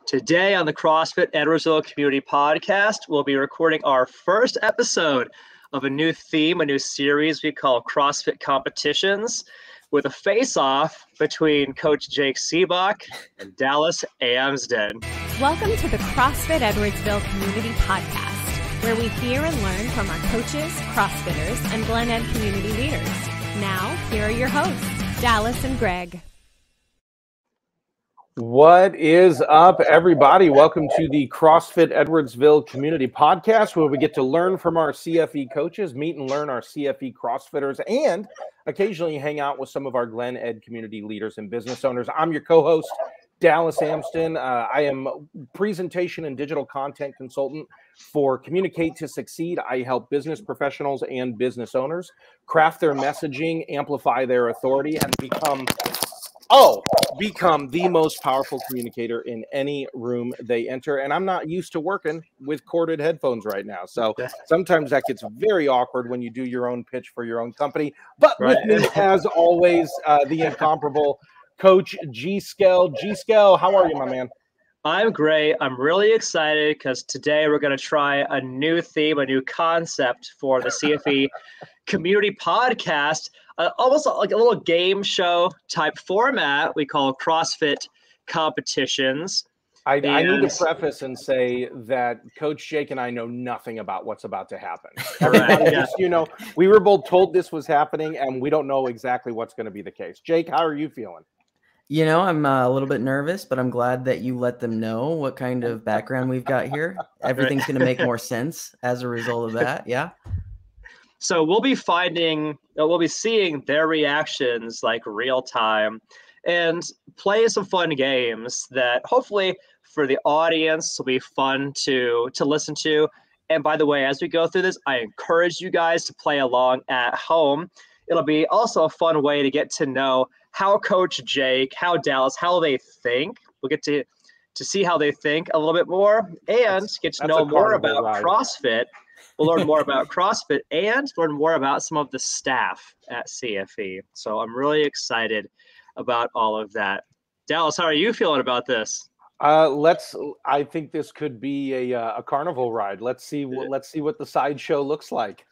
Today on the CrossFit Edwardsville Community Podcast, we'll be recording our first episode of a new theme, a new series we call CrossFit Competitions, with a face-off between Coach Jake Seebach and Dallas Amsden. Welcome to the CrossFit Edwardsville Community Podcast, where we hear and learn from our coaches, CrossFitters, and Glen Ed community leaders. Now, here are your hosts, Dallas and Greg. What is up, everybody? Welcome to the CrossFit Edwardsville Community Podcast, where we get to learn from our CFE coaches, meet and learn our CFE CrossFitters, and occasionally hang out with some of our Glen Ed community leaders and business owners. I'm your co-host, Dallas Amsden. I am presentation and digital content consultant for Communicate to Succeed. I help business professionals and business owners craft their messaging, amplify their authority, and become the most powerful communicator in any room they enter. And I'm not used to working with corded headphones right now. So sometimes that gets very awkward when you do your own pitch for your own company. But with me, as always, the incomparable Coach G-Skell. G-Skell, how are you, my man? I'm great. I'm really excited because today we're going to try a new theme, a new concept for the CFE Community Podcast. Almost like a little game show type format we call CrossFit Competitions. I need to preface and say that Coach Jake and I know nothing about what's about to happen. Just, we were both told this was happening, and we don't know exactly what's going to be the case. Jake, how are you feeling? I'm a little bit nervous, but I'm glad that you let them know what kind of background we've got here. Everything's going to make more sense as a result of that. Yeah. So we'll be seeing their reactions like real time and play some fun games that hopefully for the audience will be fun to listen to. And by the way, as we go through this, I encourage you guys to play along at home. It'll be also a fun way to get to know how Coach Jake, how Dallas, how they think. We'll get to see how they think a little bit more and get to know more about CrossFit. We'll learn more about CrossFit and learn more about some of the staff at CFE. So I'm really excited about all of that. Dallas, how are you feeling about this? I think this could be a carnival ride. Let's see what the sideshow looks like.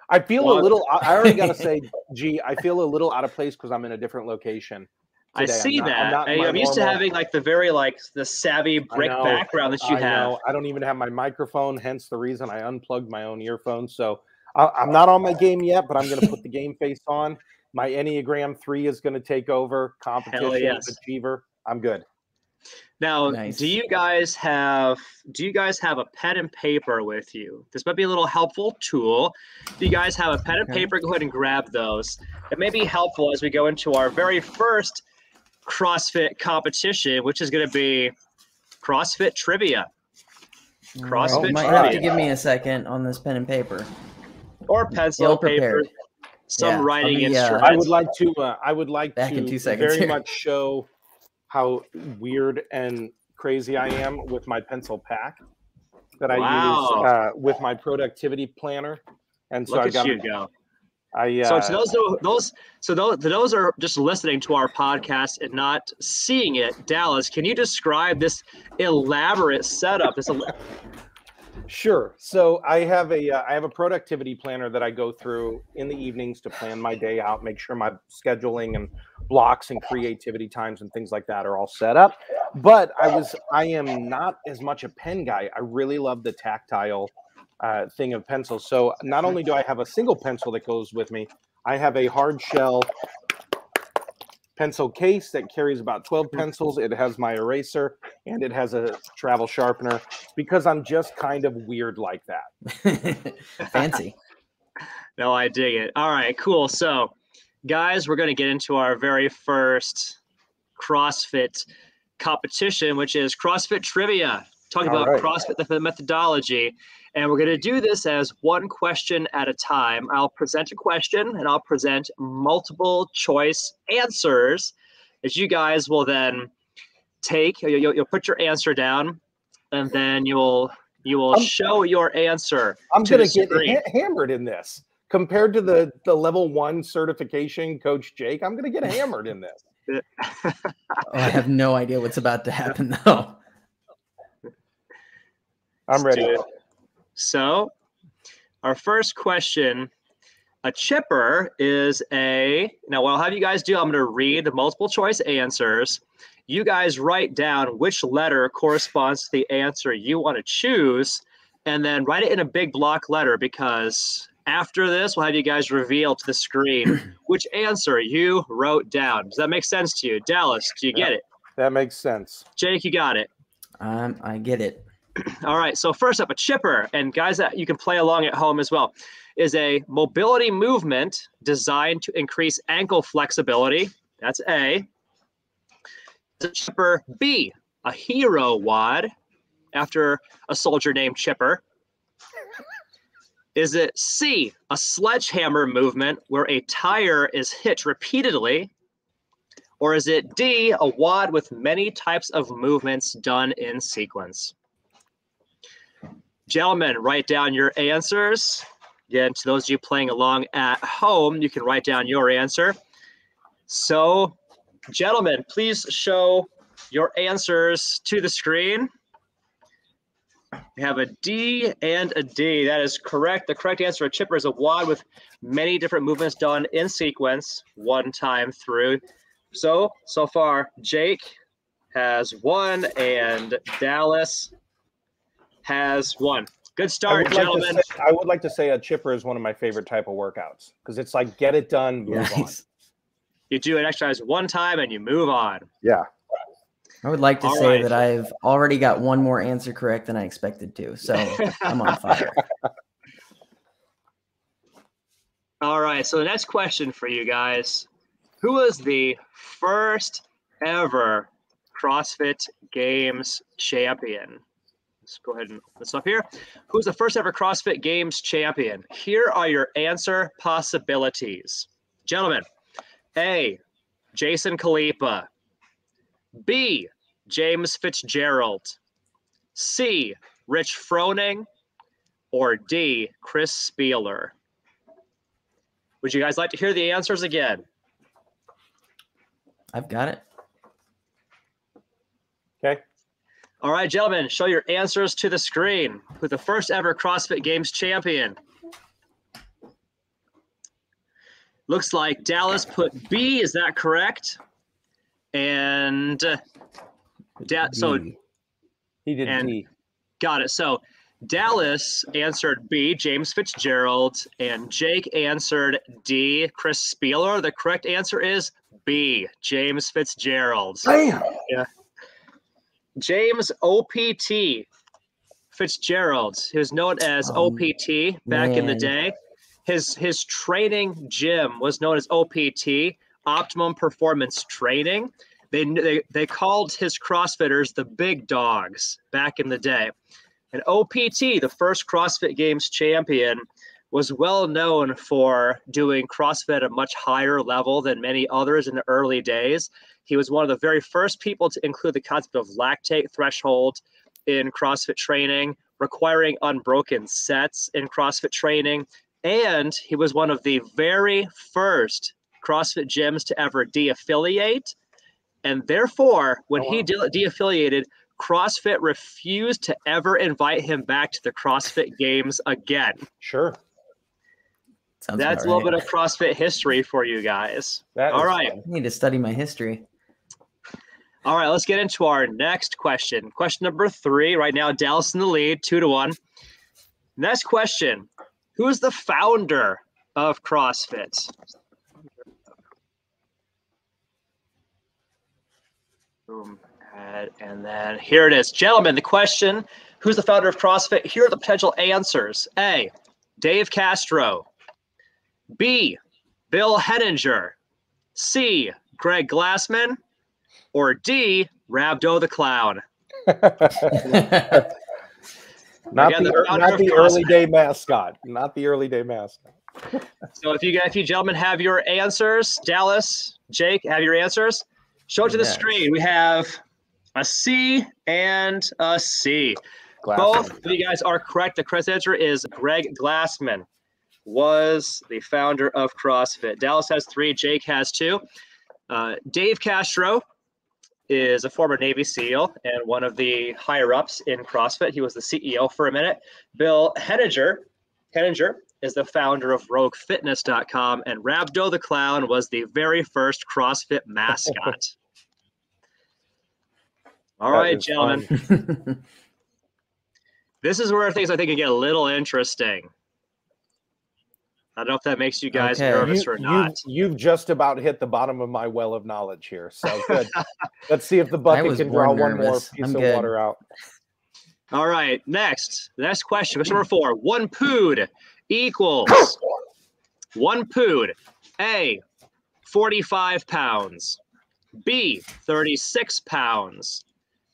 I feel a little. I already got to say, G, I feel a little out of place because I'm in a different location today. I see that. I'm used to having like the savvy brick background that you have. I don't even have my microphone, hence the reason I unplugged my own earphones. So I'm not on my game yet, but I'm going to put the game face on. My Enneagram 3 is going to take over. Competition, achiever. I'm good. Now, do you guys have a pen and paper with you? This might be a little helpful tool. If you guys have a pen and paper, go ahead and grab those. It may be helpful as we go into our very first CrossFit competition, which is going to be CrossFit Trivia. CrossFit Trivia. Might have to give me a second on this pen and paper. Or pencil, paper, some writing instruments. I would like to very much show how weird and crazy I am with my pencil pack that I use with my productivity planner. And so those are just listening to our podcast and not seeing it. Dallas, can you describe this elaborate setup? Sure. So I have a productivity planner that I go through in the evenings to plan my day out, make sure my scheduling and blocks and creativity times and things like that are all set up. But I am not as much a pen guy. I really love the tactile thing of pencils. So not only do I have a single pencil that goes with me, I have a hard shell pencil case that carries about 12 pencils. It has my eraser and it has a travel sharpener because I'm just kind of weird like that. Fancy. No, I dig it. All right, cool. So guys, we're going to get into our very first CrossFit competition, which is CrossFit Trivia. Talking about CrossFit, the methodology. And we're going to do this as one question at a time. I'll present a question and I'll present multiple choice answers that you guys will then take. You'll put your answer down and then you will show your answer. I'm going to get hammered in this. Compared to the level 1 certification, Coach Jake, I'm going to get hammered in this. I have no idea what's about to happen, though. I'm ready. So, our first question, a chipper is now what I'll have you guys do, I'm going to read the multiple choice answers. You guys write down which letter corresponds to the answer you want to choose, and then write it in a big block letter, because after this, we'll have you guys reveal to the screen which answer you wrote down. Does that make sense to you? Dallas, do you get it? That makes sense. Jake, you got it? I get it. All right, so first up, a chipper, and guys, that you can play along at home as well, is a mobility movement designed to increase ankle flexibility. That's A. The chipper B, a hero wad, after a soldier named Chipper. Is it C, a sledgehammer movement where a tire is hit repeatedly? Or is it D, a wad with many types of movements done in sequence? Gentlemen, write down your answers. Again, to those of you playing along at home, you can write down your answer. So, gentlemen, please show your answers to the screen. We have a D and a D. That is correct. The correct answer, a chipper, is a wad with many different movements done in sequence one time through. So far, Jake has 1 and Dallas has 1. Good start, gentlemen. I would like to say a chipper is one of my favorite type of workouts, because it's like get it done, move on. You do an exercise one time and you move on. Yeah. I would like to say that I've already got one more answer correct than I expected to, so I'm on fire. All right, so the next question for you guys. Who was the first ever CrossFit Games champion? Let's go ahead and put this up here. Who's the first ever CrossFit Games champion? Here are your answer possibilities. Gentlemen, A, Jason Khalipa. B, James Fitzgerald. C, Rich Froning. Or D, Chris Spieler. Would you guys like to hear the answers again? I've got it. Okay. All right, gentlemen, show your answers to the screen. Who's the first ever CrossFit Games champion? Looks like Dallas put B. Is that correct? And he did D. Got it. So Dallas answered B, James Fitzgerald, and Jake answered D, Chris Spieler. The correct answer is B, James Fitzgerald. Damn. Yeah. James OPT Fitzgerald, he was known as OPT back in the day. His training gym was known as OPT, Optimum Performance Training. They called his CrossFitters the big dogs back in the day. And OPT, the first CrossFit Games champion, was well known for doing CrossFit at a much higher level than many others in the early days. He was one of the very first people to include the concept of lactate threshold in CrossFit training, requiring unbroken sets in CrossFit training. And he was one of the very first CrossFit gyms to ever de-affiliate. And therefore, when he de-affiliated, CrossFit refused to ever invite him back to the CrossFit Games again. Sure. That's a little bit of CrossFit history for you guys. All right. I need to study my history. All right, let's get into our next question. Question number 3. Right now, Dallas in the lead, 2-1. Next question. Who is the founder of CrossFit? Boom. And then here it is. Gentlemen, the question, who's the founder of CrossFit? Here are the potential answers. A, Dave Castro. B, Bill Henninger. C, Greg Glassman. Or D, Rabdo the Clown. Not the early day mascot. Not the early day mascot. So if you gentlemen have your answers, Dallas, Jake, have your answers? Show it to the screen. We have a C and a C. Glassman. Both of you guys are correct. The correct answer is Greg Glassman was the founder of CrossFit. Dallas has 3, Jake has 2. Dave Castro is a former Navy SEAL and one of the higher-ups in CrossFit. He was the CEO for a minute. Bill Henninger is the founder of RogueFitness.com, and Rabdo the Clown was the very first CrossFit mascot. All right, gentlemen. This is where things I think can get a little interesting. I don't know if that makes you guys nervous or not. You've just about hit the bottom of my well of knowledge here. So good. Let's see if the bucket can draw one more piece of water out. All right, next question. Question number 4. 1 pood equals 1 pood. A, 45 pounds. B, 36 pounds.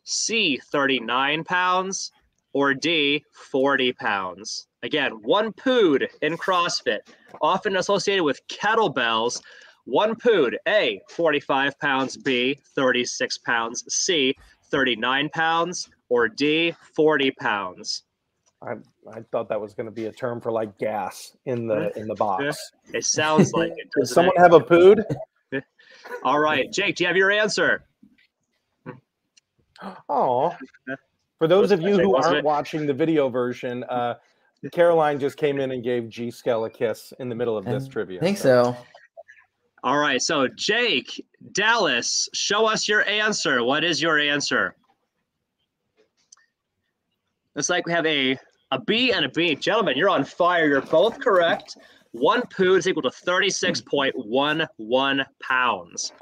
C, 39 pounds. Or D, 40 pounds. Again, 1 pood in CrossFit, often associated with kettlebells. 1 pood, A, 45 pounds, B, 36 pounds, C, 39 pounds, or D, 40 pounds. I thought that was going to be a term for like gas in the box. It sounds like it. Does someone have a pood? All right, Jake, do you have your answer? Oh. For those of you who aren't watching the video version, Caroline just came in and gave G. Skell a kiss in the middle of this trivia. I think so. All right, so Jake, Dallas, show us your answer. What is your answer? Looks like we have a B and a B. Gentlemen, you're on fire. You're both correct. 1 pood is equal to 36.11 pounds.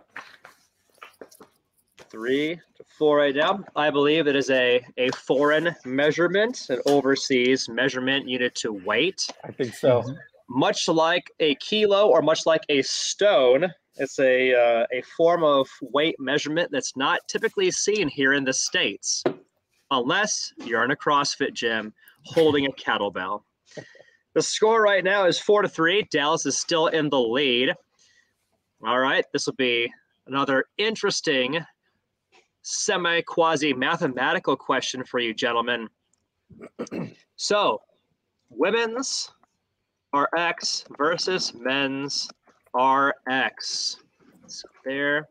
3 to 4 right now. I believe it is a foreign measurement, an overseas measurement unit to weight. I think so. Much like a kilo or much like a stone, it's a form of weight measurement that's not typically seen here in the States, unless you're in a CrossFit gym holding a kettlebell. The score right now is 4-3. Dallas is still in the lead. All right, this will be another interesting semi-quasi-mathematical question for you, gentlemen. So, women's RX versus men's RX. So there.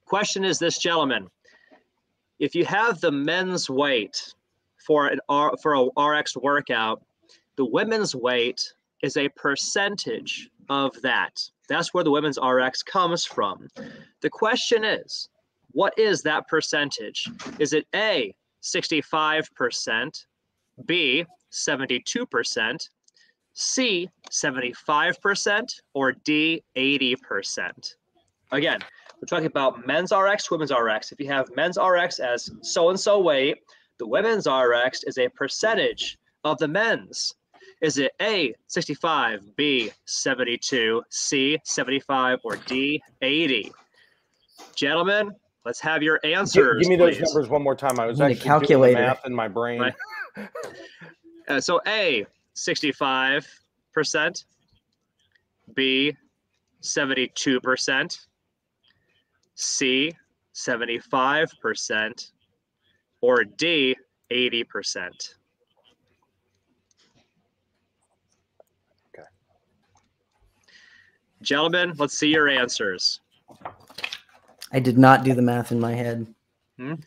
Question is this, gentlemen. If you have the men's weight for a RX workout, the women's weight is a percentage of that. That's where the women's RX comes from. The question is, what is that percentage? Is it A, 65%, B, 72%, C, 75%, or D, 80%? Again, we're talking about men's RX, women's RX. If you have men's RX as so-and-so weight, the women's RX is a percentage of the men's. Is it A, 65, B, 72, C, 75, or D, 80? Gentlemen, let's have your answers. Give me those numbers one more time. I was actually doing the math in my brain. Right. So A, 65%, B, 72%, C, 75%, or D, 80%. Okay. Gentlemen, let's see your answers. I did not do the math in my head. I'm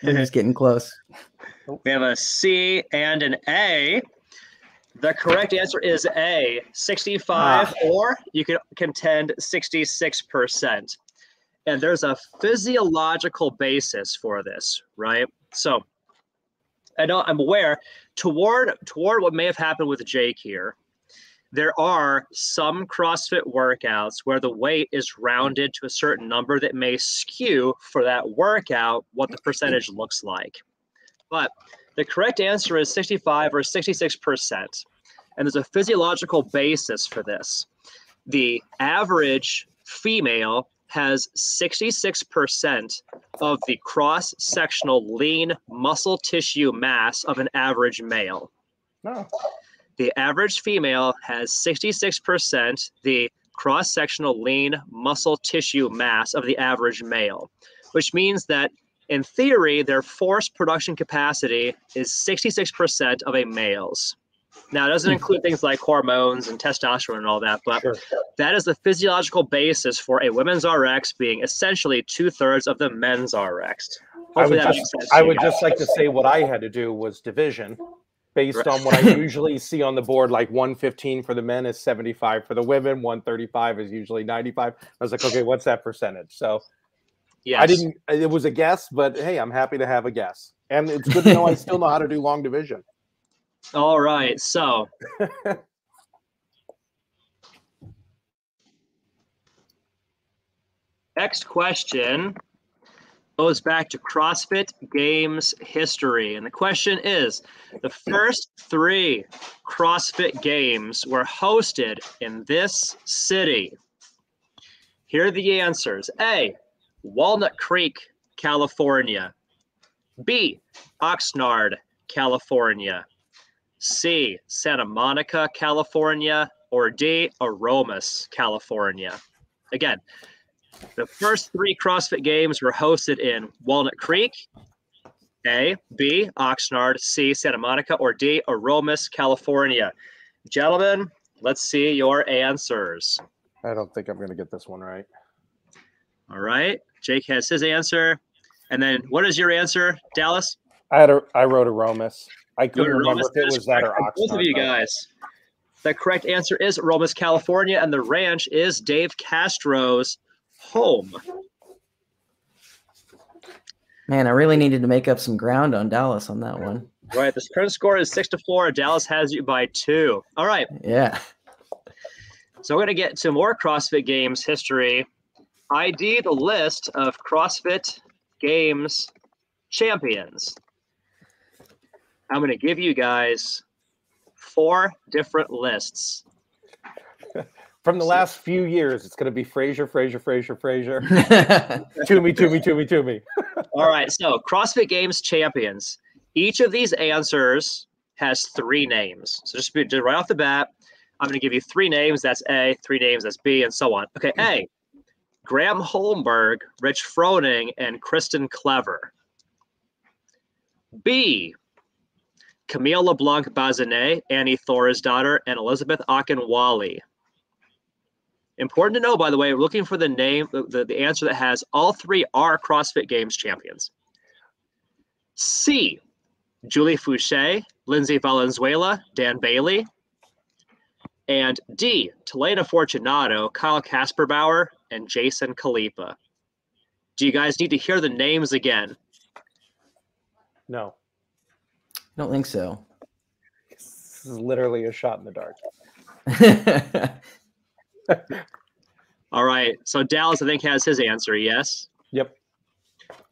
just getting close. We have a C and an A. The correct answer is A, 65, or you could contend 66%. And there's a physiological basis for this, right? So I know I'm aware toward what may have happened with Jake here. There are some CrossFit workouts where the weight is rounded to a certain number that may skew for that workout what the percentage looks like. But the correct answer is 65 or 66%. And there's a physiological basis for this. The average female has 66% of the cross-sectional lean muscle tissue mass of an average male. No. The average female has 66% the cross-sectional lean muscle tissue mass of the average male, which means that in theory, their force production capacity is 66% of a male's. Now, it doesn't include things like hormones and testosterone and all that, but that is the physiological basis for a women's RX being essentially 2/3 of the men's RX. Hopefully I would just like to say what I had to do was division based on what I usually see on the board, like 115 for the men is 75 for the women, 135 is usually 95. I was like, okay, what's that percentage? So it was a guess, but hey, I'm happy to have a guess. And it's good to know I still know how to do long division. All right, so next question goes back to CrossFit Games history. And the question is, the first 3 CrossFit Games were hosted in this city. Here are the answers. A, Walnut Creek, California. B, Oxnard, California. C, Santa Monica, California, or D, Aromas, California. Again, the first 3 CrossFit Games were hosted in Walnut Creek, A, B, Oxnard, C, Santa Monica, or D, Aromas, California. Gentlemen, let's see your answers. I don't think I'm going to get this one right. All right, Jake has his answer. And then what is your answer, Dallas? I wrote Aromas. I couldn't remember if it was that or Oxnard. Both of you guys. The correct answer is Aromas, California, and the ranch is Dave Castro's home. Man, I really needed to make up some ground on Dallas on that one. Right, the current score is 6-4. Dallas has you by 2. All right. Yeah. So we're going to get to more CrossFit Games history. ID the list of CrossFit Games champions. I'm going to give you guys 4 different lists. From the last few years, it's going to be Frazier. Toomey. All right, so CrossFit Games champions. Each of these answers has 3 names. So just right off the bat, I'm going to give you 3 names. That's A, 3 names. That's B, and so on. Okay, A, Graham Holmberg, Rich Froning, and Kristen Clever. B, Camille LeBlanc-Bazinet, Annie Thor's daughter, and Elizabeth Akinwale. Important to know, by the way, we're looking for the name, the answer that has all 3 are CrossFit Games champions. C, Julie Fouché, Lindsay Valenzuela, Dan Bailey. And D, Telena Fortunato, Kyle Kasperbauer, and Jason Kalipa. Do you guys need to hear the names again? No. I don't think so. This is literally a shot in the dark. All right. So Dallas, I think, has his answer. Yes. Yep.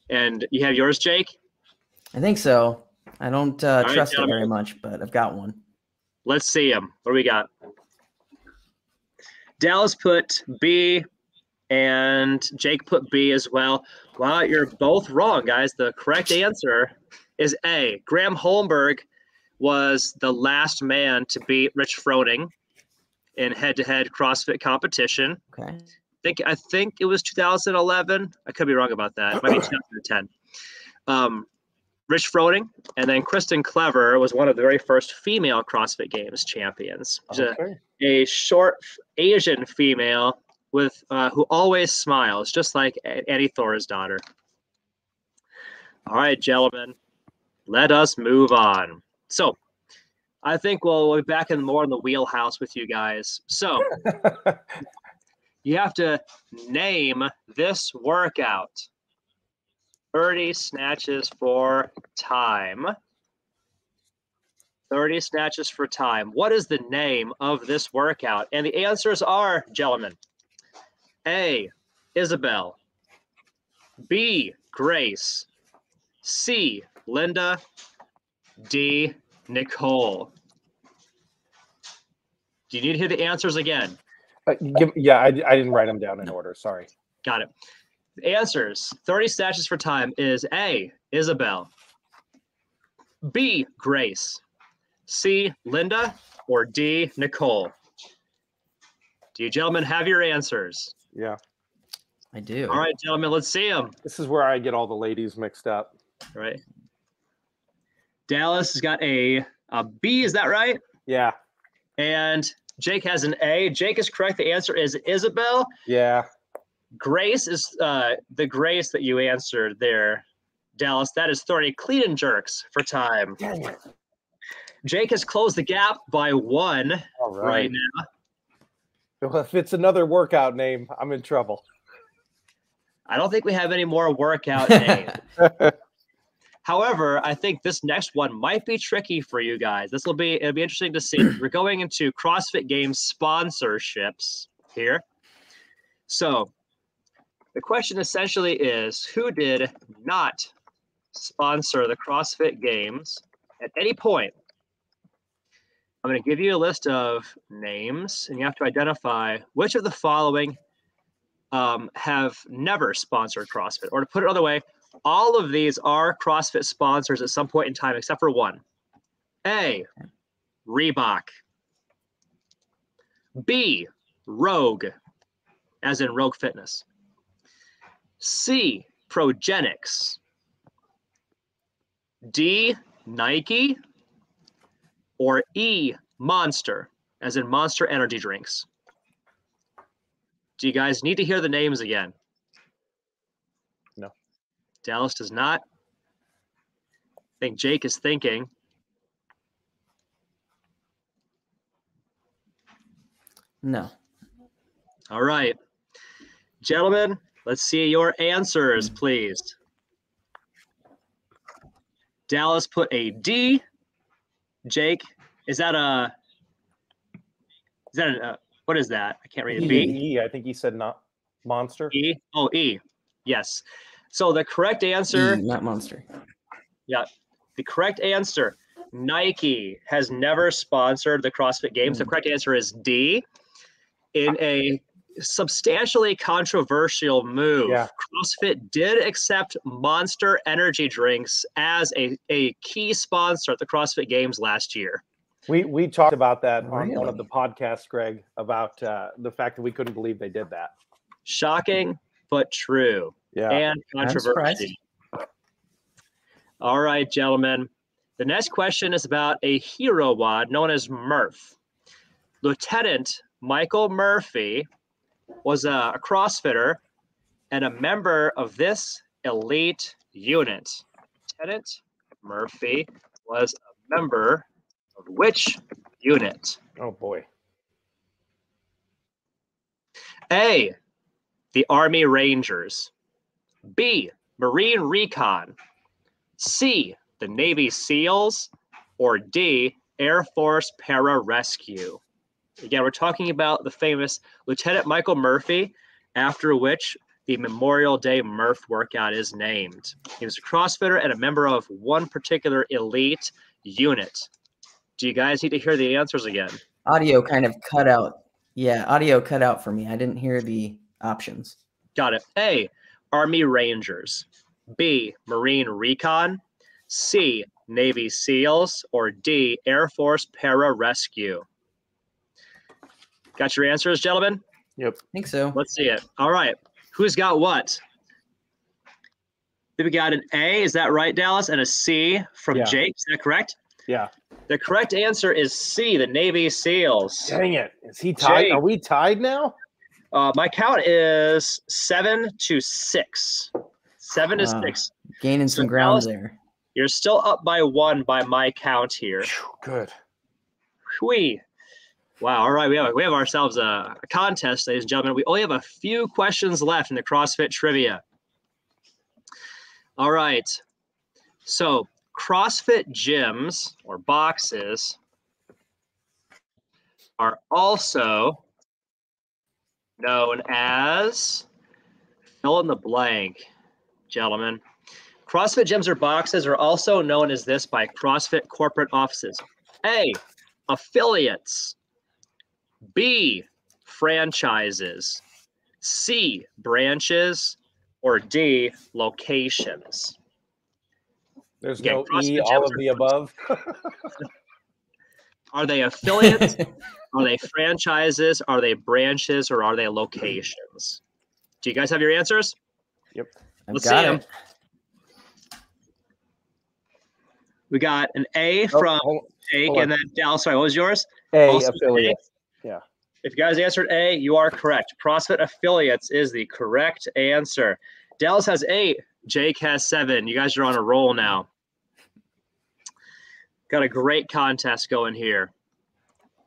And you have yours, Jake? I think so. I don't trust it very much, but I've got one. Let's see him. What do we got? Dallas put B, and Jake put B as well. Wow, you're both wrong, guys. The correct answer is A. Graham Holmberg was the last man to beat Rich Froning in head-to-head CrossFit competition. Okay. I think it was 2011. I could be wrong about that. It might be 2010. Rich Froning, and then Kristen Clever was one of the very first female CrossFit Games champions. A short Asian female with who always smiles, just like Annie Thor's daughter. All right, gentlemen, let us move on. So I think we'll be back in the wheelhouse with you guys. So you have to name this workout. 30 snatches for time. 30 snatches for time. What is the name of this workout? And the answers are, gentlemen, A, Isabel. B, Grace. C, Linda. D, Nicole. Do you need to hear the answers again? I didn't write them down in order. Sorry. Got it. The answers, 30 snatches for time, is A, Isabel. B, Grace. C, Linda, or D, Nicole. Do you gentlemen have your answers? Yeah. I do. All right, gentlemen, let's see them. This is where I get all the ladies mixed up. All right. Dallas has got a B, is that right? Yeah. And Jake has an A. Jake is correct. The answer is Isabel. Yeah. Grace is the Grace that you answered there, Dallas. That is 30 clean and jerks for time. Dang it. Jake has closed the gap by 1 right now. Well, if it's another workout name, I'm in trouble. I don't think we have any more workout names. However, I think this next one might be tricky for you guys. It'll be interesting to see. We're going into CrossFit Games sponsorships here. So the question essentially is, who did not sponsor the CrossFit Games at any point? I'm going to give you a list of names, and you have to identify which of the following have never sponsored CrossFit. Or to put it another way, all of these are CrossFit sponsors at some point in time, except for one. A, Reebok. B, Rogue, as in Rogue Fitness. C, Progenics. D, Nike. Or E, Monster, as in Monster energy drinks. Do you guys need to hear the names again? No. Dallas does not. I think Jake is thinking. No. All right. Gentlemen, let's see your answers, please. Dallas put a D. Jake, is that what is that? I can't read it. B? E. I think he said not Monster. E? Oh, E. Yes. So the correct answer. E, not Monster. Yeah. The correct answer, Nike has never sponsored the CrossFit Games. The correct answer is D. In a substantially controversial move, CrossFit did accept Monster energy drinks as a key sponsor at the CrossFit Games last year. We talked about that on one of the podcasts, Greg, about the fact that we couldn't believe they did that. Shocking, but true. Yeah. And controversial. All right, gentlemen. The next question is about a hero wad known as Murph. Lieutenant Michael Murphy was a CrossFitter and a member of this elite unit. Lieutenant Murphy was a member of which unit? Oh, boy. A, the Army Rangers. B, Marine Recon. C, the Navy SEALs. Or D, Air Force Pararescue. Again, we're talking about the famous Lieutenant Michael Murphy, after which the Memorial Day Murph workout is named. He was a CrossFitter and a member of one particular elite unit. Do you guys need to hear the answers again? Audio kind of cut out. Yeah, audio cut out for me. I didn't hear the options. Got it. A, Army Rangers. B, Marine Recon. C, Navy SEALs. Or D, Air Force Pararescue. Got your answers, gentlemen? Yep. I think so. Let's see it. All right. Who's got what? We got an A. Is that right, Dallas? And a C from Jake. Is that correct? Yeah. The correct answer is C, the Navy SEALs. Dang it. Is he tied? Jake. Are we tied now? My count is 7-6. 7-6. Gaining some ground there. You're still up by 1 by my count here. Good. Whee. Wow. All right. We have ourselves a contest, ladies and gentlemen. We only have a few questions left in the CrossFit Trivia. All right. So CrossFit gyms or boxes are also known as fill in the blank, gentlemen. CrossFit gyms or boxes are also known as this by CrossFit corporate offices. A, affiliates. B, franchises. C, branches. Or D, locations. There's no E, all of the above. Are they affiliates? Are they franchises? Are they branches? Or are they locations? Do you guys have your answers? Yep. Let's see them. We got an A from Jake, and then Dallas. Sorry, what was yours? Affiliates. Yeah. If you guys answered A, you are correct. CrossFit Affiliates is the correct answer. Dallas has 8. Jake has 7. You guys are on a roll now. Got a great contest going here.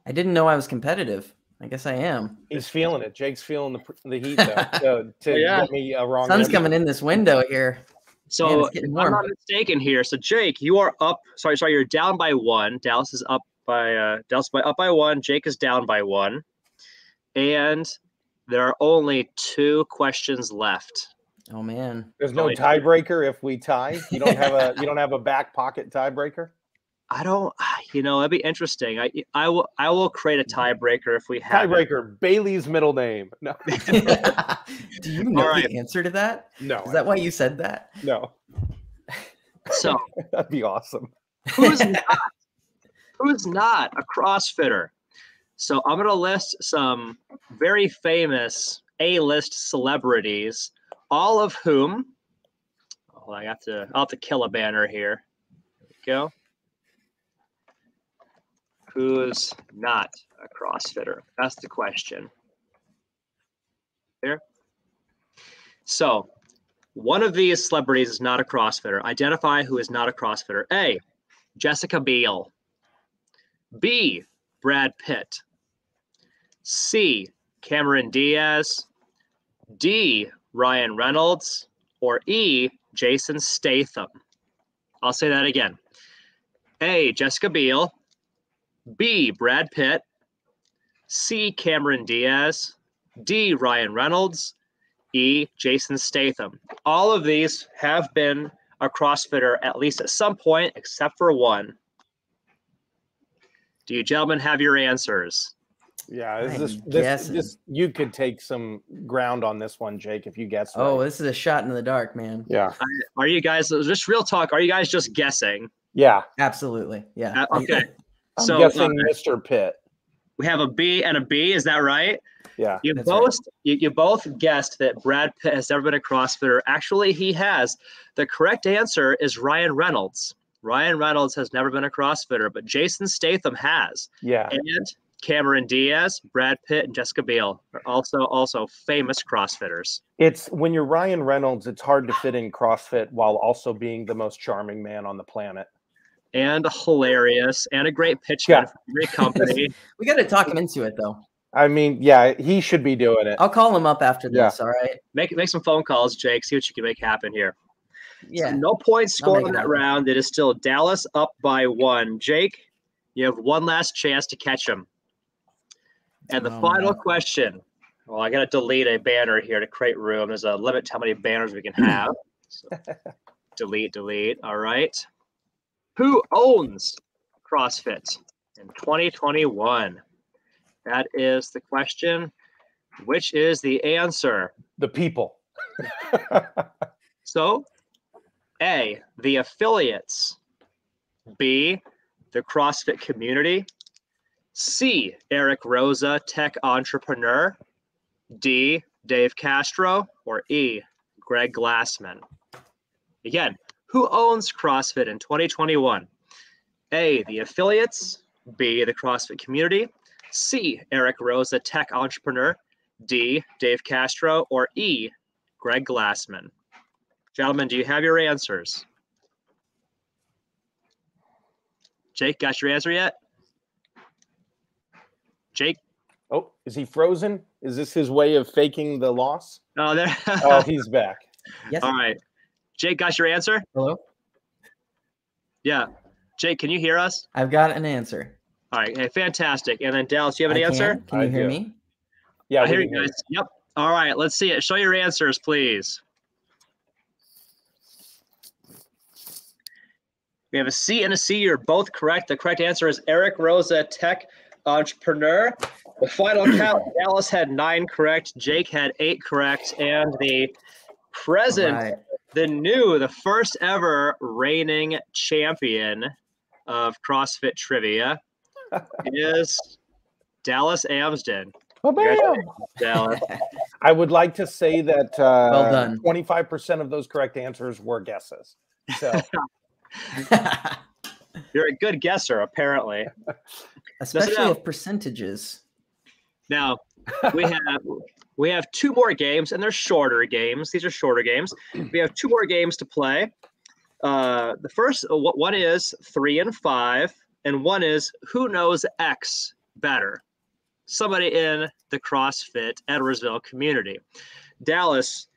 I didn't know I was competitive. I guess I am. He's feeling it. Jake's feeling the heat, though. To get me a wrong sun's coming in this window here. So if I'm not mistaken here. So Jake, you are up. Sorry, you're down by 1. Dallas is up by up by 1. Jake is down by 1, and there are only 2 questions left. Oh man, there's no tiebreaker if we tie. You don't have a back pocket tiebreaker. I don't. That'd be interesting. I will create a tiebreaker if we have tiebreaker. Bailey's middle name. No. Do you know the answer to that? No. Is that why you said that? No. So that'd be awesome. Who's not a CrossFitter? So I'm gonna list some very famous A-list celebrities, all of whom. Oh, I'll have to kill a banner here. There we go. Who's not a CrossFitter? That's the question. Here. So, one of these celebrities is not a CrossFitter. Identify who is not a CrossFitter. A, Jessica Biel. B, Brad Pitt. C, Cameron Diaz. D, Ryan Reynolds. Or E, Jason Statham. I'll say that again. A, Jessica Biel. B, Brad Pitt. C, Cameron Diaz. D, Ryan Reynolds. E, Jason Statham. All of these have been a CrossFitter at least at some point, except for one. Do you gentlemen have your answers? Yeah, this you could take some ground on this one, Jake, if you guess right. Oh, this is a shot in the dark, man. Yeah. Are you guys, just real talk, are you guys just guessing? Yeah. Absolutely. Yeah. Okay. I'm guessing Mr. Pitt. We have a B and a B. Is that right? Yeah. You both guessed that Brad Pitt has never been a CrossFitter. Actually, he has. The correct answer is Ryan Reynolds. Ryan Reynolds has never been a CrossFitter, but Jason Statham has. Yeah. And Cameron Diaz, Brad Pitt, and Jessica Biel are also famous CrossFitters. It's when you're Ryan Reynolds, it's hard to fit in CrossFit while also being the most charming man on the planet. And hilarious, and a great pitchman for a great company. We got to talk him into it, though. I mean, yeah, he should be doing it. I'll call him up after this, all right? Make some phone calls, Jake. See what you can make happen here. Yeah. So no points scored on that round. It is still Dallas up by 1. Jake, you have one last chance to catch him. And the final question. Well, I got to delete a banner here to create room. There's a limit to how many banners we can have. So, delete. All right. Who owns CrossFit in 2021? That is the question. Which is the answer? The people. So, A, the affiliates. B, the CrossFit community. C, Eric Rosa, tech entrepreneur. D, Dave Castro. Or E, Greg Glassman. Again, who owns CrossFit in 2021? A, the affiliates. B, the CrossFit community. C, Eric Rosa, tech entrepreneur. D, Dave Castro. Or E, Greg Glassman. Gentlemen, do you have your answers? Jake, got your answer yet? Jake? Oh, is he frozen? Is this his way of faking the loss? Oh, there. Oh, he's back. Yes. All right. Jake, got your answer? Hello? Yeah. Jake, can you hear us? I've got an answer. All right. Hey, fantastic. And then Dallas, do you have an answer? Can you hear me? Yeah, I hear you guys. Yep. All right. Let's see it. Show your answers, please. We have a C and a C. You're both correct. The correct answer is Eric Rosa, tech entrepreneur. The final count, Dallas had 9 correct. Jake had 8 correct. And the present, the first ever reigning champion of CrossFit Trivia is Dallas Amsden. Oh, bam. Dallas. I would like to say that well done. 25% of those correct answers were guesses. So You're a good guesser, apparently. Especially of percentages. Now, we have 2 more games, and they're shorter games. These are shorter games. We have 2 more games to play. The first one is 3 and 5, and one is who knows X better? Somebody in the CrossFit Edwardsville community. Dallas,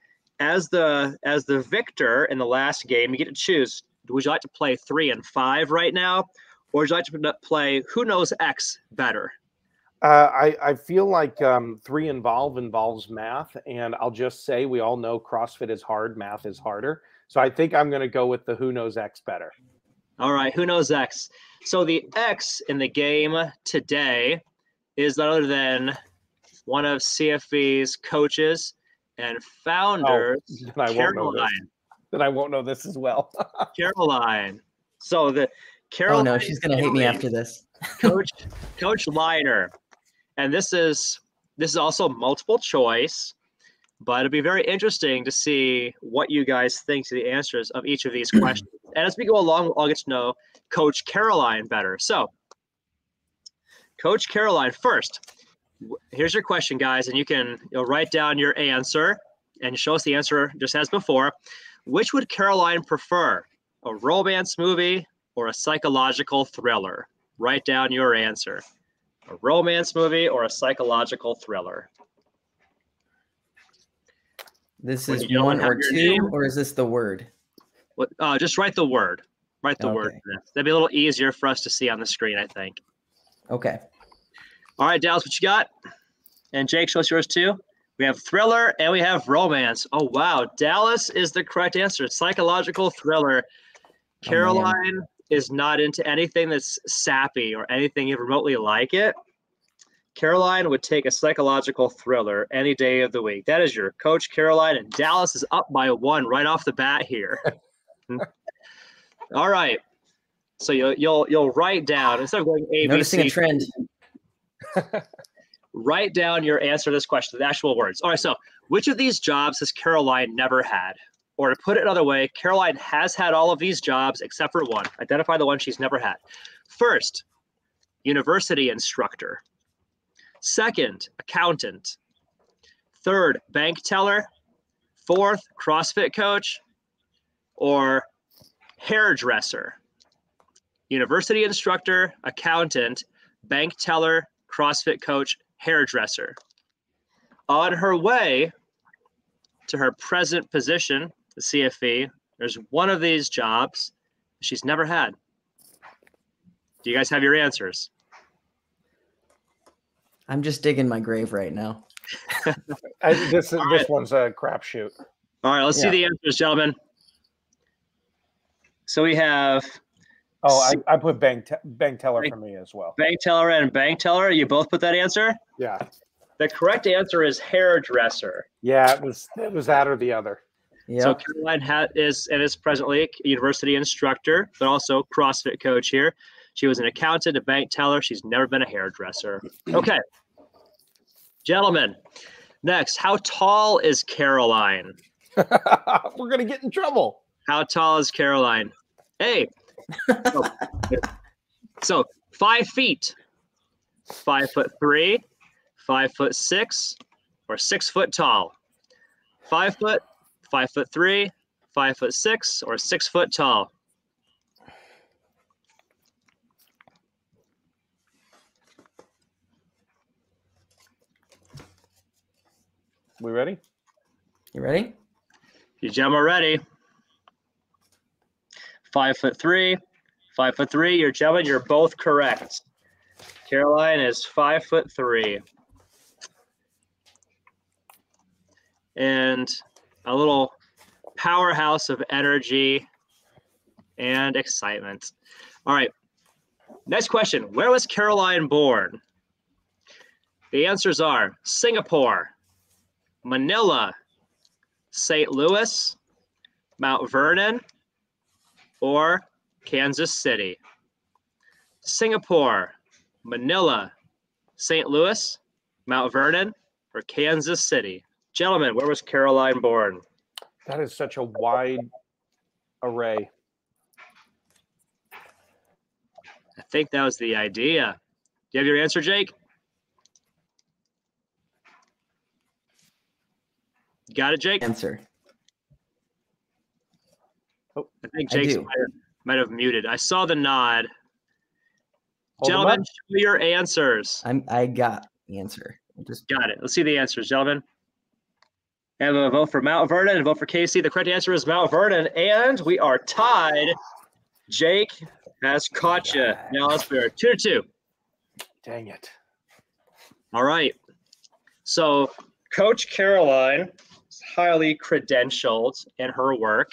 as the victor in the last game, you get to choose. Would you like to play 3 and 5 right now, or would you like to play who knows X better? I feel like 3 involves math, and I'll just say we all know CrossFit is hard, math is harder. So I think I'm going to go with the who knows X better. All right, who knows X? So the X in the game today is none other than one of CFE's coaches and founders, Caroline. Then I won't know this as well. Caroline. So the Caroline. Oh no, she's going to hate me after this. Coach Liner. And this is also multiple choice, but it'll be very interesting to see what you guys think to the answers of each of these questions. And as we go along, I'll get to know Coach Caroline better. So, Coach Caroline, first, here's your question, guys, and you'll write down your answer and show us the answer just as before. Which would Caroline prefer, a romance movie or a psychological thriller? Write down your answer. A romance movie or a psychological thriller? This is 1 or 2, or is this the word? Just write the word. Write the word. That'd be a little easier for us to see on the screen, I think. Okay. All right, Dallas, what you got? And Jake, show us yours too. We have thriller and we have romance. Oh, wow. Dallas is the correct answer. Psychological thriller. Caroline is not into anything that's sappy or anything even remotely like it. Caroline would take a psychological thriller any day of the week. That is your coach, Caroline, and Dallas is up by 1 right off the bat here. All right. So you'll write down, instead of going A, noticing B, C, a trend. Write down your answer to this question, the actual words. All right, so which of these jobs has Caroline never had? Or to put it another way, Caroline has had all of these jobs except for one. Identify the one she's never had. First, university instructor. Second, accountant. Third, bank teller. Fourth, CrossFit coach. Or hairdresser. University instructor, accountant, bank teller, CrossFit coach, hairdresser. On her way to her present position, the CFE, there's one of these jobs she's never had. Do you guys have your answers? I'm just digging my grave right now. This one's a crapshoot. All right, let's see the answers, gentlemen. So we have... I put bank teller for me as well. Bank teller and bank teller. You both put that answer? Yeah. The correct answer is hairdresser. Yeah, it was that or the other. Yep. So Caroline is presently a university instructor, but also CrossFit coach here. She was an accountant, a bank teller. She's never been a hairdresser. Okay. Gentlemen, next, how tall is Caroline? We're going to get in trouble. How tall is Caroline? Hey. So 5 feet, 5'3", 5'6", or 6 foot tall. 5 foot, 5'3", 5'6", or 6 foot tall. We ready? You ready? You gentlemen are ready. 5'3", 5'3". You're gentlemen, you're both correct. Caroline is 5'3". And a little powerhouse of energy and excitement. All right. Next question. Where was Caroline born? The answers are Singapore, Manila, St. Louis, Mount Vernon, or Kansas City. Singapore, Manila, St. Louis, Mount Vernon, or Kansas City. Gentlemen, where was Caroline born? That is such a wide array. think that was the idea. Do you have your answer, Jake? Got it, Jake? Answer. Oh, I think Jake might have muted. I saw the nod. Hold Gentlemen, show your answers. I got the answer. Got it. Let's see the answers, gentlemen. I have a vote for Mount Vernon and a vote for Casey. The correct answer is Mount Vernon, and we are tied. Jake has caught you. Now let's be 2-2. Dang it. All right. So Coach Caroline is highly credentialed in her work.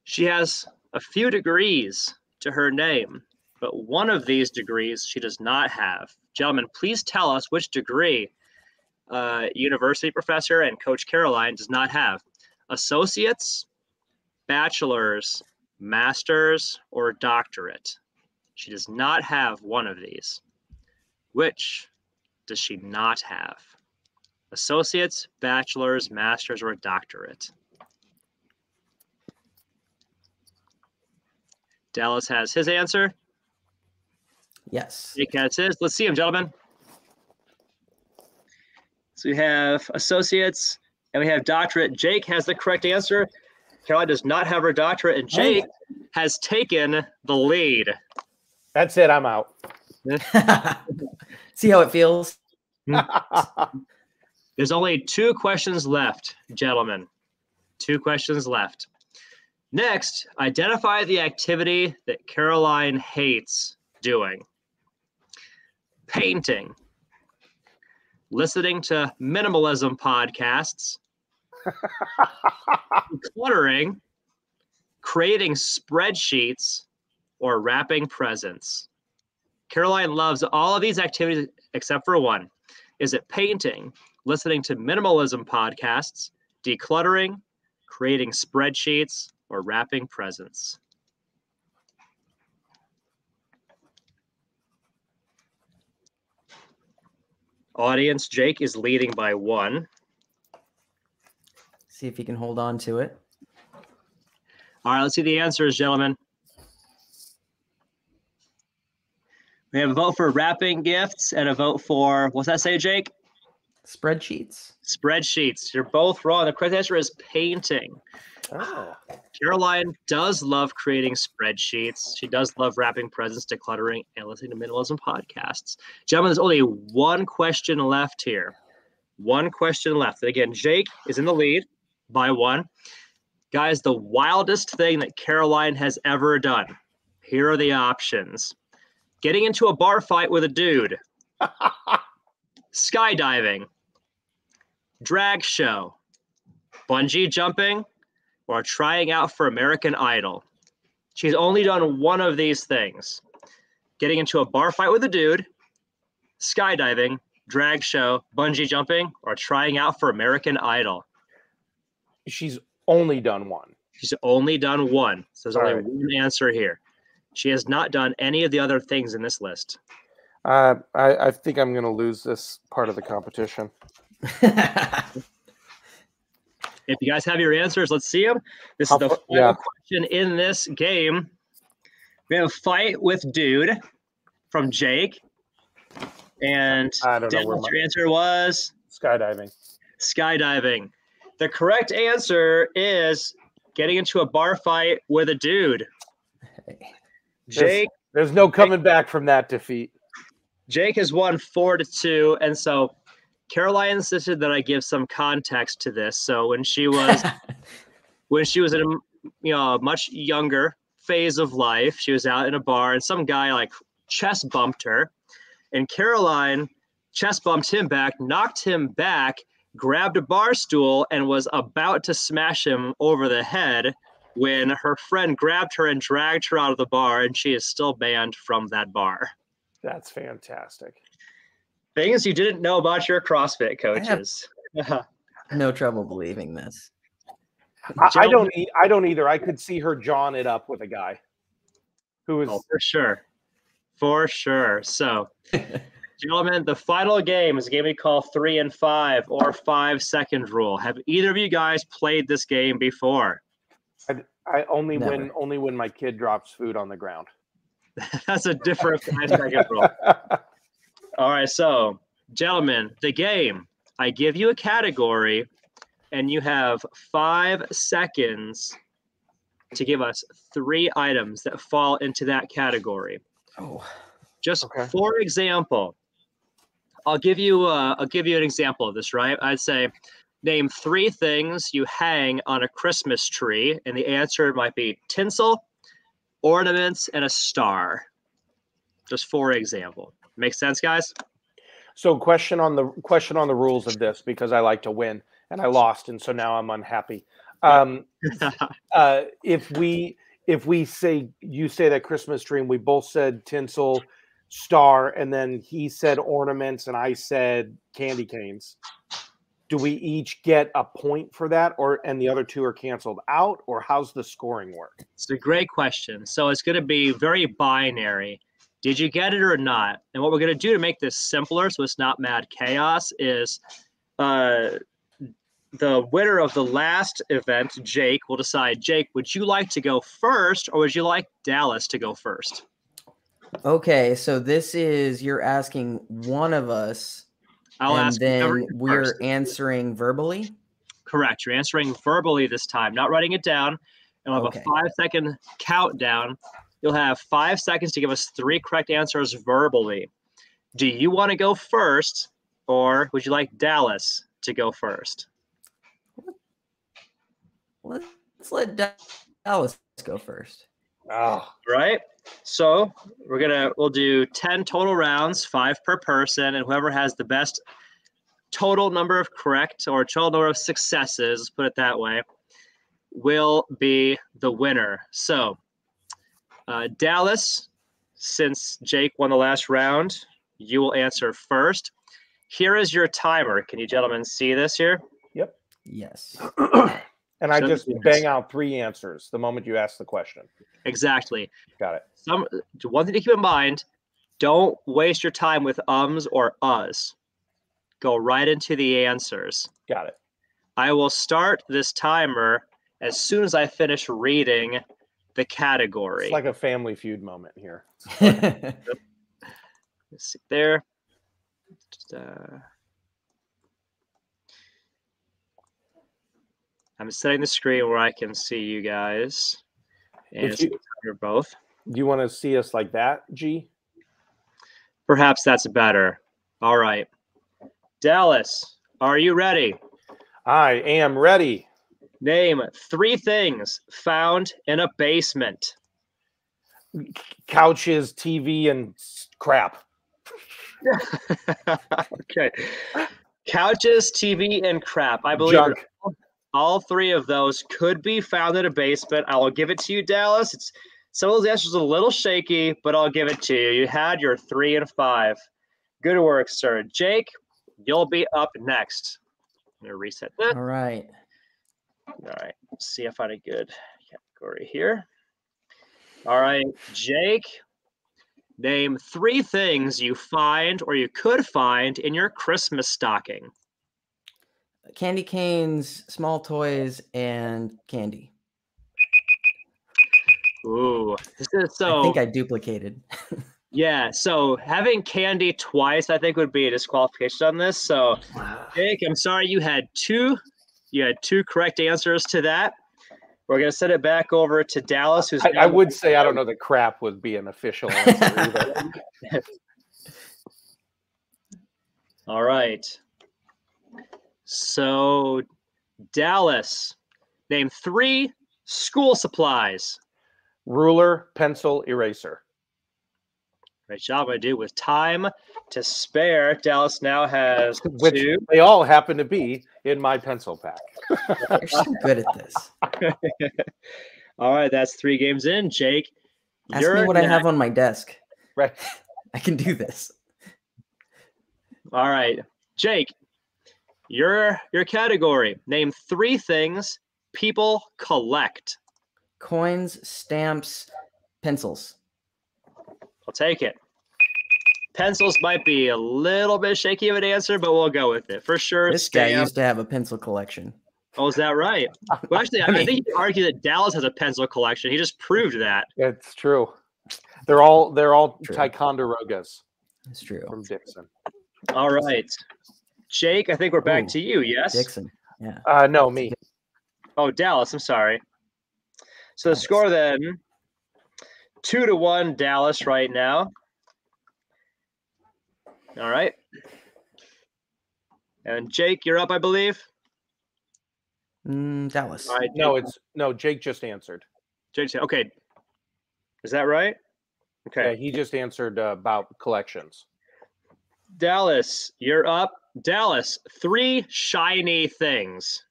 She has a few degrees to her name, but one of these degrees she does not have. Gentlemen, please tell us which degree university professor and Coach Caroline does not have. Associates, bachelor's, master's, or doctorate. She does not have one of these. Which does she not have? Associates, bachelor's, master's, or doctorate? Dallas has his answer. Yes. Jake has his. Let's see him, gentlemen. So we have associates and we have doctorate. Jake has the correct answer. Caroline does not have her doctorate, and Jake has taken the lead. That's it. I'm out. See how it feels? There's only 2 questions left, gentlemen. 2 questions left. Next, identify the activity that Caroline hates doing. Painting, listening to minimalism podcasts, decluttering, creating spreadsheets, or wrapping presents. Caroline loves all of these activities except for one. Is it painting, listening to minimalism podcasts, decluttering, creating spreadsheets, or wrapping presents? Audience, Jake is leading by 1. See if he can hold on to it. All right, let's see the answers, gentlemen. We have a vote for wrapping gifts and a vote for, what's that say, Jake? Spreadsheets. Spreadsheets. You're both wrong. The correct answer is painting. Oh. Caroline does love creating spreadsheets. She does love wrapping presents, decluttering, and listening to minimalism podcasts. Gentlemen, there's only 1 question left here. 1 question left. And again, Jake is in the lead by 1. Guys, the wildest thing that Caroline has ever done. Here are the options. Getting into a bar fight with a dude. Skydiving. Drag show. Bungee jumping. Or trying out for American Idol. She's only done one of these things. Getting into a bar fight with a dude, skydiving, drag show, bungee jumping, or trying out for American Idol. She's only done one. She's only done one. So there's only right. one answer here. She has not done any of the other things in this list. I think I'm going to lose this part of the competition. If you guys have your answers, let's see them. This is the final question in this game. We have a fight with dude from Jake. And I don't know what your answer was? Skydiving. Skydiving. The correct answer is getting into a bar fight with a dude. Jake. There's no coming back from that defeat. Jake has won 4-2, and so Caroline insisted that I give some context to this. So when she was in a much younger phase of life, she was out in a bar and some guy like chest bumped her, and Caroline chest bumped him back, knocked him back, grabbed a bar stool, and was about to smash him over the head when her friend grabbed her and dragged her out of the bar, and she is still banned from that bar. That's fantastic. Things you didn't know about your CrossFit coaches. No trouble believing this. I don't either. I could see her jawing it up with a guy who was for sure. So, gentlemen, the final game is a game we call 3 and 5 or 5-second rule. Have either of you guys played this game before? I only when my kid drops food on the ground. That's a different 5-second rule. All right, so gentlemen, the game. I give you a category, and you have 5 seconds to give us 3 items that fall into that category. Oh, just okay. For example, I'll give you an example of this, right? I'd say, name 3 things you hang on a Christmas tree, and the answer might be tinsel, ornaments, and a star. Just for example. Make sense, guys? So question on the rules of this, because I like to win and I lost, and so now I'm unhappy. If we say, you say that Christmas tree, and we both said tinsel, star, and then he said ornaments and I said candy canes, do we each get a point for that, and the other 2 are canceled out, or how's the scoring work? It's a great question. So it's going to be very binary. Did you get it or not? And what we're going to do to make this simpler so it's not mad chaos is the winner of the last event, Jake, will decide, Jake, would you like to go first, or would you like Dallas to go first? Okay, so this is, you're asking one of us, and then we're answering verbally? Correct. You're answering verbally this time, not writing it down. And we'll have a 5-second countdown. You'll have 5 seconds to give us 3 correct answers verbally. Do you want to go first, or would you like Dallas to go first? Let's let Dallas go first. Oh. Right. So we'll do 10 total rounds, 5 per person, and whoever has the best total number of correct or total number of successes, let's put it that way, will be the winner. So Dallas, since Jake won the last round, you will answer first. Here is your timer. Can you gentlemen see this here? Yep. Yes. And I just bang out 3 answers the moment you ask the question. Exactly. Got it. One thing to keep in mind, don't waste your time with ums or uhs. Go right into the answers. Got it. I will start this timer as soon as I finish reading the category. It's like a Family Feud moment here. Let's see there. I'm setting the screen where I can see you guys. And you're both. Do you want to see us like that, G? Perhaps that's better. All right. Dallas, are you ready? I am ready. Name 3 things found in a basement. Couches, TV, and crap. Okay. Couches, TV, and crap. I believe junk. All 3 of those could be found in a basement. I will give it to you, Dallas. Some of those answers are a little shaky, but I'll give it to you. You had your 3 and 5. Good work, sir. Jake, you'll be up next. I'm going to reset that. All right. All right. Let's see if I find a good category here. All right, Jake, name 3 things you find or you could find in your Christmas stocking. Candy canes, small toys, and candy. Ooh, I think I duplicated. Yeah, so having candy twice, I think, would be a disqualification on this. So, Jake, I'm sorry you had 2. You had 2 correct answers to that. We're going to send it back over to Dallas. Who's I would say I don't know that crap would be an official answer either. All right. So, Dallas, name 3 school supplies. Ruler, pencil, eraser. Great job, I do. With time to spare, Dallas now has Which 2. They all happen to be in my pencil pack. You're so good at this. All right, that's 3 games in. Jake, ask me what I have on my desk. Right. I can do this. All right, Jake, your category. Name 3 things people collect. Coins, stamps, pencils. I'll take it. Pencils might be a little bit shaky of an answer, but we'll go with it. For sure. This guy used to have a pencil collection. Oh, is that right? Well, actually, I think you could argue that Dallas has a pencil collection. He just proved that. It's true. They're all True. Ticonderogas. It's true. From Dixon. All right. Jake, I think we're back Ooh, to you, yes? Dixon. Yeah. No, me. Oh, Dallas, I'm sorry. So the Dallas. score then, 2-1 Dallas right now. All right. And Jake, you're up, I believe. Dallas. All right, No, Jake just answered. Jake, okay. Is that right? Okay. Yeah, he just answered about collections. Dallas, you're up. Dallas, 3 shiny things.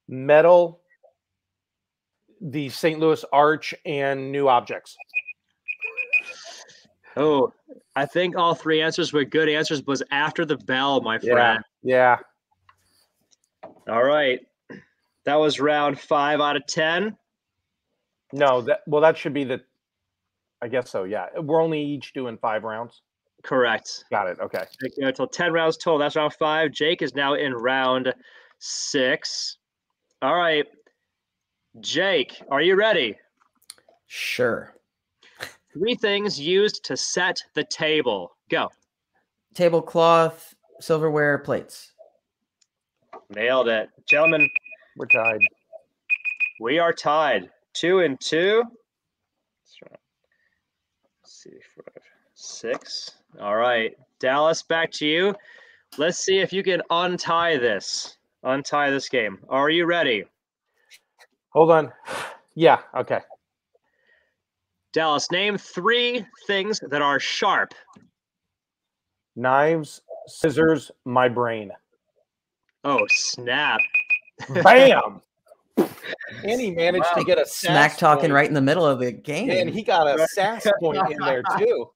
Metal, the St. Louis Arch, and new objects. Oh, I think all 3 answers were good answers, was after the bell, my friend. Yeah. All right. That was round 5 out of 10. No, that should be the. I guess so. Yeah, we're only each doing 5 rounds. Correct. Got it. Okay. Until 10 rounds total. That's round 5. Jake is now in round 6. All right. Jake, are you ready? Sure. 3 things used to set the table. Go. Tablecloth, silverware, plates. Nailed it. Gentlemen, We're tied. we are tied. 2-2. Let's see, 5, 6. All right. Dallas, back to you. Let's see if you can untie this game. Are you ready? Hold on. Yeah. Okay. Dallas, name 3 things that are sharp. Knives, scissors, my brain. Oh, snap. Bam! And he managed to get a Smack sass talking point. right in the middle of the game. And he got a sass point in there too.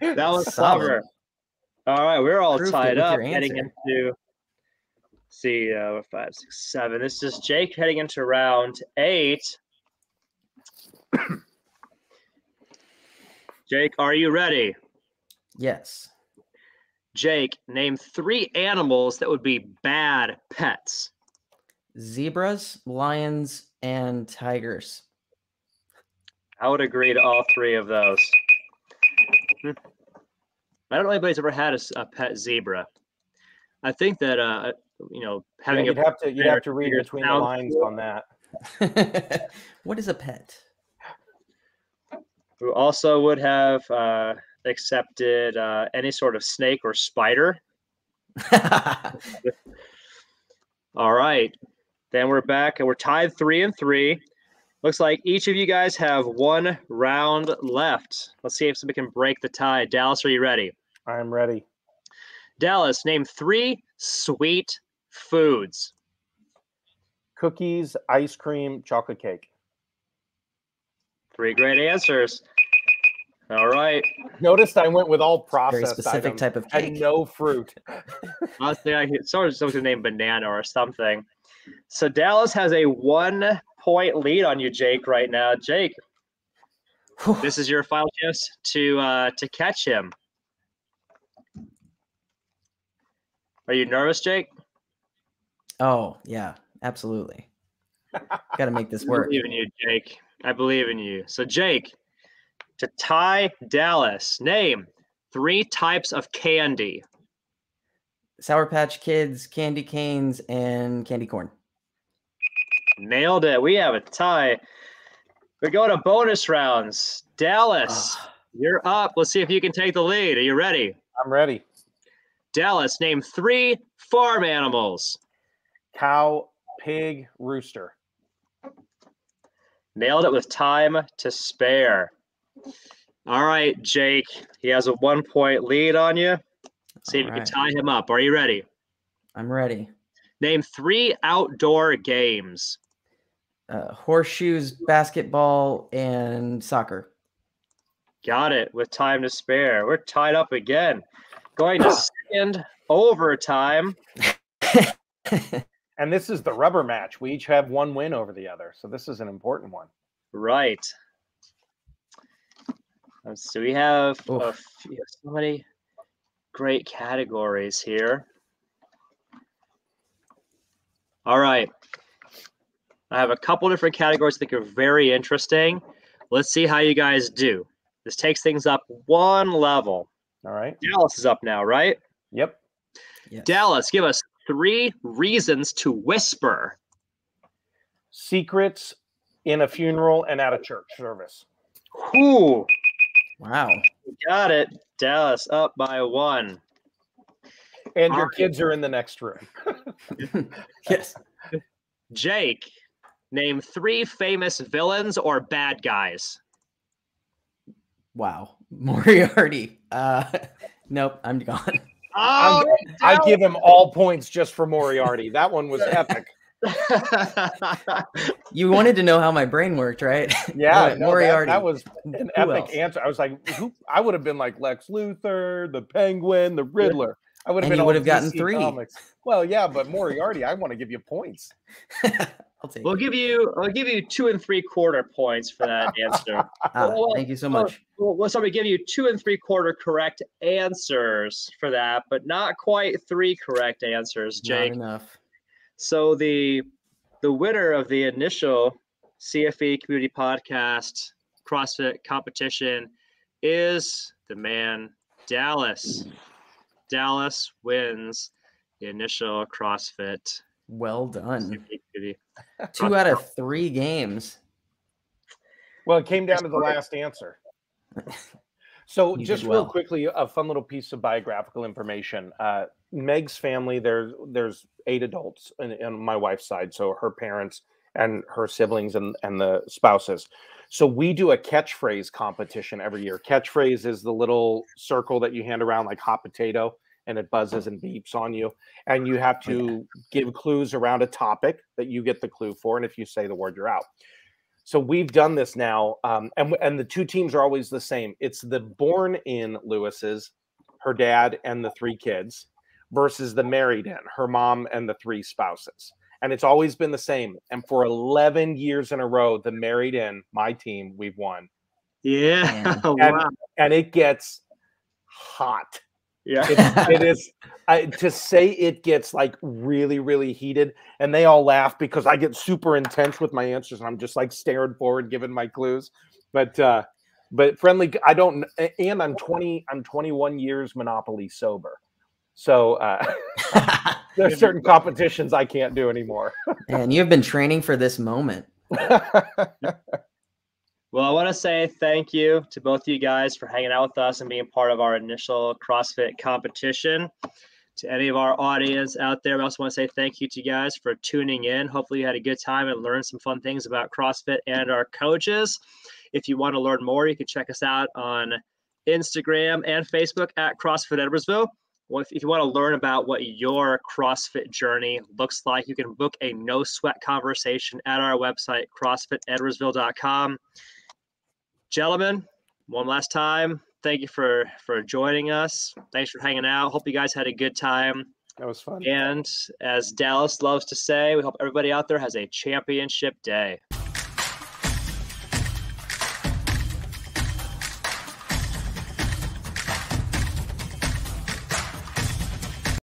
That was Solid. clever. All right, we're all Proof it tied with up your heading answer. into 5, 6, 7. This is Jake heading into round 8. Jake, are you ready? Yes. Jake, name 3 animals that would be bad pets. Zebras, lions, and tigers. I would agree to all 3 of those. I don't know if anybody's ever had a pet zebra. I think that having you'd have to read between the lines on that. What is a pet? Who also would have accepted any sort of snake or spider. All right. Then we're back and we're tied 3-3. Looks like each of you guys have 1 round left. Let's see if somebody can break the tie. Dallas, are you ready? I'm ready. Dallas, name 3 sweet foods. Cookies, ice cream, chocolate cake. 3 great answers. All right. Noticed I went with all processed Very specific items. type of And cake. no fruit. I think someone's going to name banana or something. So Dallas has a 1-point lead on you, Jake, right now. Jake, this is your final chance to catch him. Are you nervous, Jake? Oh, yeah, absolutely. Got to make this work. I believe in you, Jake. I believe in you. So, Jake, to tie Dallas, name 3 types of candy. Sour Patch Kids, candy canes, and candy corn. Nailed it. We have a tie. We're going to bonus rounds. Dallas, you're up. Let's see if you can take the lead. Are you ready? I'm ready. Dallas, name 3 farm animals. Cow, pig, rooster. Nailed it with time to spare. All right, Jake. He has a 1-point lead on you. See if you can tie him up. Are you ready? I'm ready. Name 3 outdoor games. Horseshoes, basketball, and soccer. Got it with time to spare. We're tied up again. Going to second overtime. And this is the rubber match. We each have 1 win over the other. So this is an important one. Right. So we have so many great categories here. All right. I have a couple different categories I think are very interesting. Let's see how you guys do. This takes things up one level. All right. Dallas is up now, right? Yep. Yes. Dallas, give us 3 reasons to whisper. Secrets in a funeral and at a church service. Whew. Wow. Got it. Dallas up by 1. And your kids are in the next room. Yes. Jake, name 3 famous villains or bad guys. Wow. Moriarty. Nope, I'm gone. Oh, I give him all points just for Moriarty. That one was epic. You wanted to know how my brain worked, right? Yeah, no, Moriarty. that was an epic answer. I was like, I would have been like Lex Luthor, the Penguin, the Riddler. I would have And been. you would have gotten DC 3. Comics. Well, yeah, but Moriarty, I want to give you points. I'll take I'll it. give you 2 3/4 points for that answer. Thank you so much. Well, so we give you 2 3/4 correct answers for that, but not quite 3 correct answers, Jake. Not enough. So the winner of the initial CFE Community Podcast CrossFit competition is the man Dallas. Dallas wins the initial CrossFit. Well done. CFE Community. 2 out of 3 games. Well, it came down to the last answer. So You just did real well. quickly, a fun little piece of biographical information. Meg's family, there's 8 adults on my wife's side. So her parents and her siblings and the spouses. So we do a catchphrase competition every year. Catchphrase is the little circle that you hand around like hot potato, and it buzzes and beeps on you. And you have to give clues around a topic that you get the clue for. And if you say the word, you're out. So we've done this now. And the 2 teams are always the same. It's the born in Lewis's, her dad and the 3 kids, versus the married in, her mom and the 3 spouses. And it's always been the same. And for 11 years in a row, the married in, my team, we've won. Yeah. Wow. And it gets hot. Yeah. It is. To say it gets like really, really heated, and they all laugh because I get super intense with my answers, and I'm just like staring forward, giving my clues. But friendly, I don't. And I'm 21 years Monopoly sober, so there's certain competitions I can't do anymore. And you've been training for this moment. Well, I want to say thank you to both of you guys for hanging out with us and being part of our initial CrossFit competition. To any of our audience out there, we also want to say thank you to you guys for tuning in. Hopefully you had a good time and learned some fun things about CrossFit and our coaches. If you want to learn more, you can check us out on Instagram and Facebook at CrossFit Edwardsville. Well, if you want to learn about what your CrossFit journey looks like, you can book a no sweat conversation at our website, CrossFitEdwardsville.com. Gentlemen, one last time, thank you for joining us. Thanks for hanging out. Hope you guys had a good time. That was fun. And as Dallas loves to say, we hope everybody out there has a championship day.